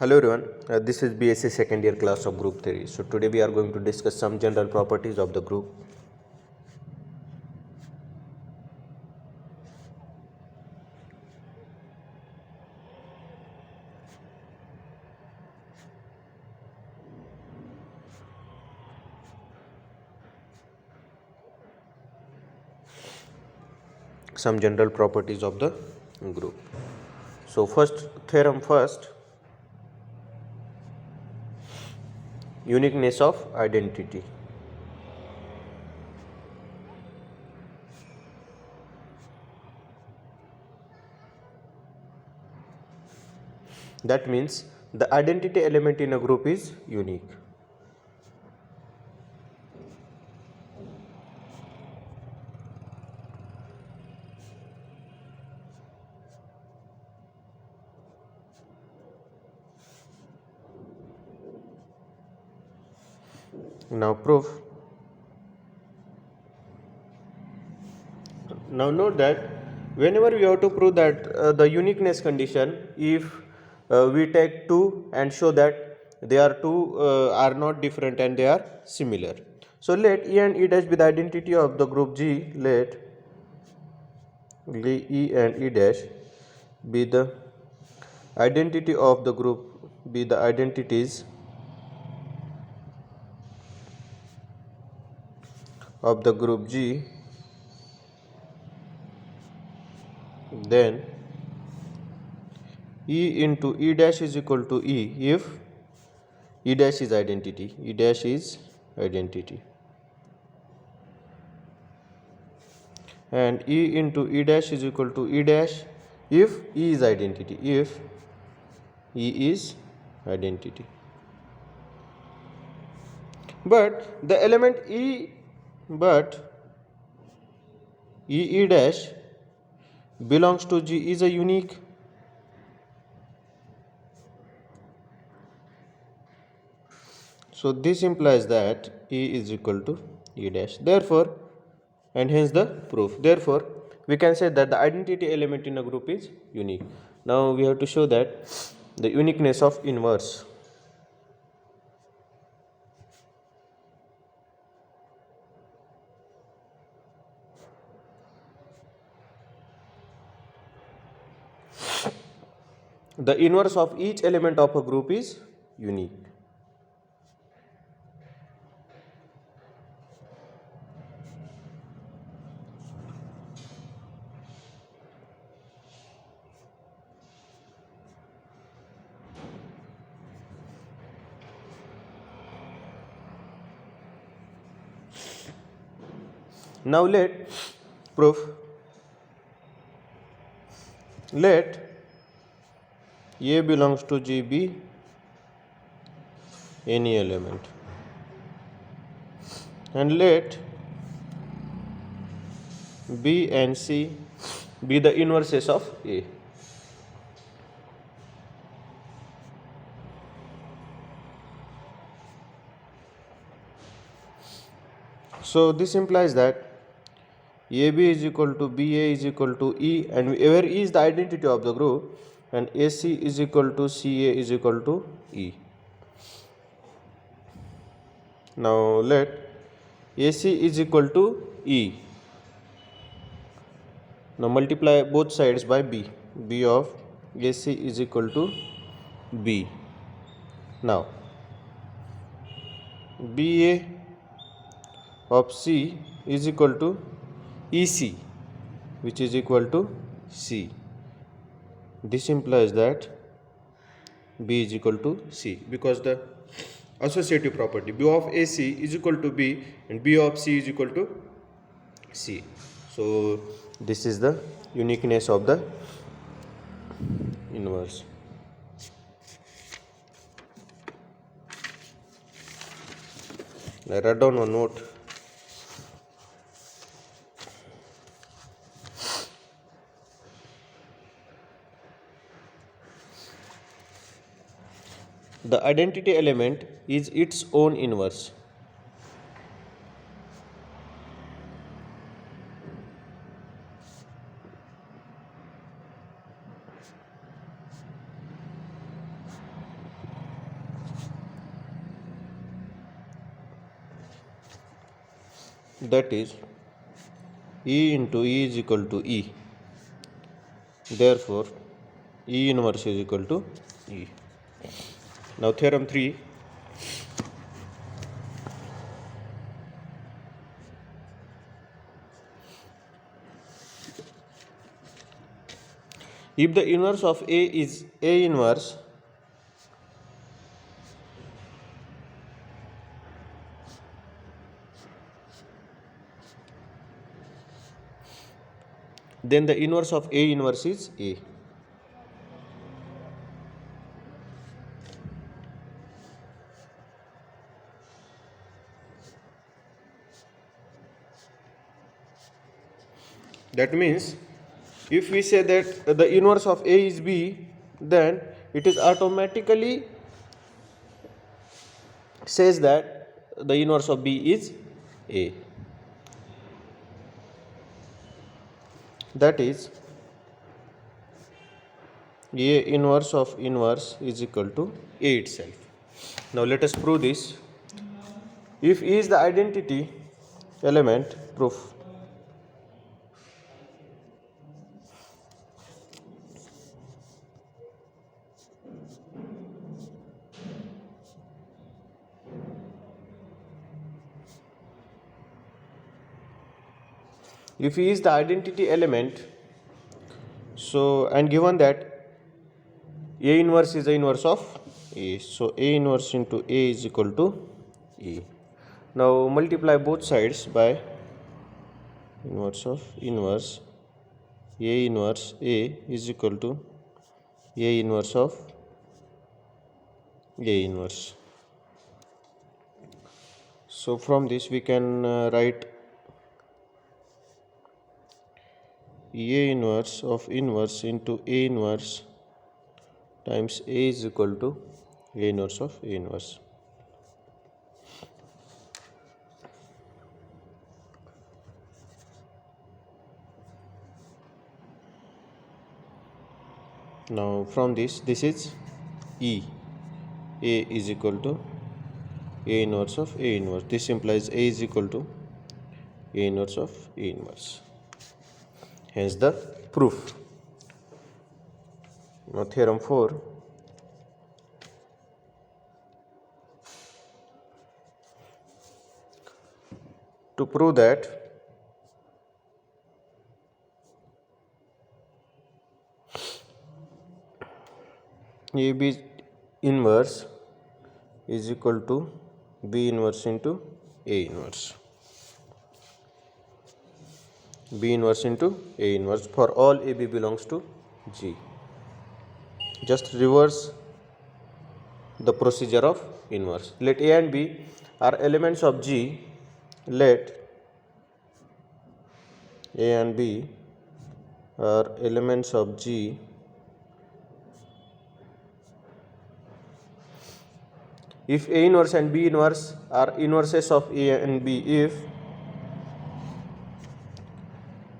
Hello everyone, this is BSc second year class of group theory. So today we are going to discuss some general properties of the group. Some general properties of the group. So first, uniqueness of identity. That means the identity element in a group is unique. Now proof. Now note that whenever we have to prove that the uniqueness condition, if we take two and show that they are two are not different and they are similar. So let E and E dash be the identity of the group G. Let E and E dash be the identity of the group, be the identities of the group G, then E into E dash is equal to E if E dash is identity. E dash is identity. And E into E dash is equal to E dash if E is identity. If E is identity. But the element E dash belongs to G is a unique. So this implies that E is equal to E dash. Therefore, and hence the proof. Therefore, we can say that the identity element in a group is unique. Now we have to show that the uniqueness of inverse. The inverse of each element of a group is unique. Now let proof. Let A belongs to G be any element, and let B and C be the inverses of A. So this implies that AB is equal to BA is equal to E, and where E is the identity of the group, and AC is equal to CA is equal to E. Now let AC is equal to E. Now multiply both sides by B. B of AC is equal to B. Now BA of C is equal to EC, which is equal to C. This implies that B is equal to C, because the associative property B of AC is equal to B and B of C is equal to C. So this is the uniqueness of the inverse. I write down one note. The identity element is its own inverse. that is E into E is equal to E. Therefore, E inverse is equal to E. Now theorem 3. If the inverse of A is A inverse, then the inverse of A inverse is A. That means if we say that the inverse of A is B, then it is automatically says that the inverse of B is A. That is A inverse of inverse is equal to A itself. Now let us prove this. If E is the identity element, proof. If E is the identity element, so and given that A inverse is the inverse of A, so A inverse into A is equal to E. Now multiply both sides by inverse of inverse. A inverse A is equal to A inverse of A inverse. So from this we can write A inverse of inverse into A inverse times A is equal to A inverse of A inverse. Now from this is E. A is equal to A inverse of A inverse. This implies A is equal to A inverse of A inverse. Hence the proof. Now theorem 4. To prove that AB inverse is equal to B inverse into A inverse. B inverse into A inverse for all AB belongs to G. Just reverse the procedure of inverse. Let A and B are elements of G. Let A and B are elements of G if A inverse and B inverse are inverses of A and B. If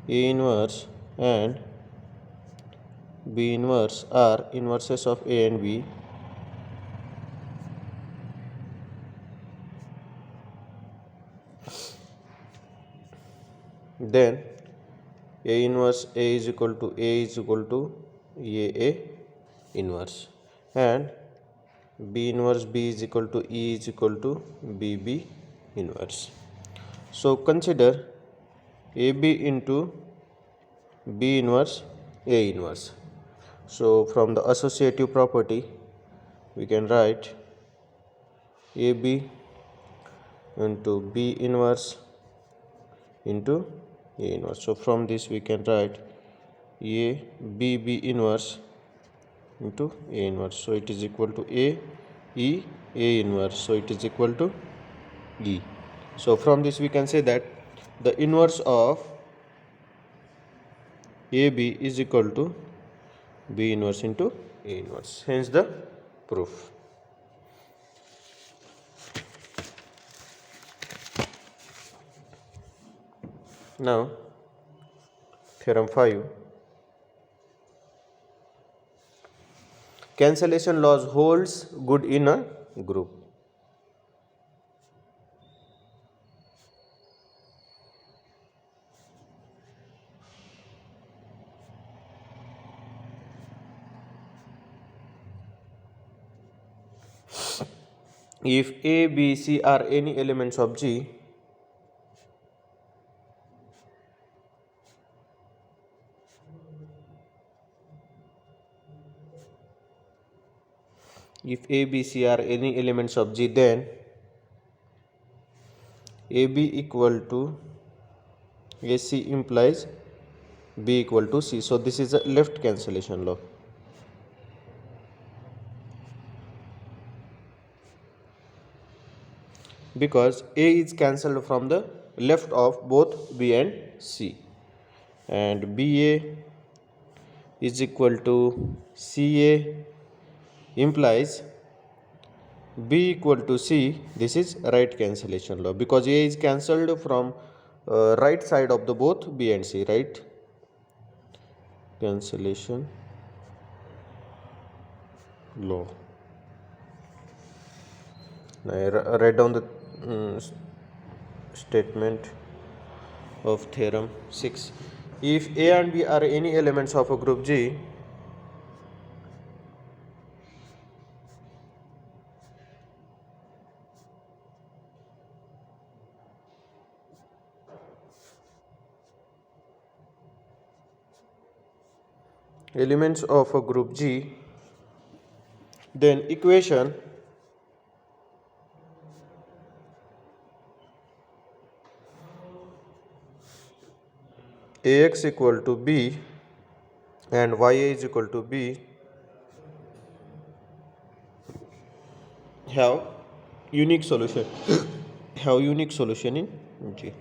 A inverse and B inverse are inverses of A and B, then A inverse A is equal to A is equal to A inverse, and B inverse B is equal to E is equal to B inverse. So consider AB into B inverse A inverse. So from the associative property we can write AB into B inverse into A inverse. So from this we can write B inverse into A inverse. So it is equal to A inverse. So it is equal to E. So from this we can say that the inverse of AB is equal to B inverse into A inverse. Hence the proof. Now theorem 5. Cancellation laws holds good in a group. if A, B, C are any elements of G, if A, B, C are any elements of G, then AB equal to AC implies B equal to C. So this is a left cancellation law. Because A is cancelled from the left of both B and C, and BA is equal to CA implies B equal to C. This is right cancellation law because A is cancelled from right side of the both B and C, right? Cancellation law. Now I write down the statement of theorem 6. If A and B are any elements of a group G, elements of a group G, then equation Ax equal to B and Ya is equal to B have unique solution in G.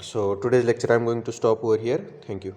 So today's lecture I'm going to stop over here. Thank you.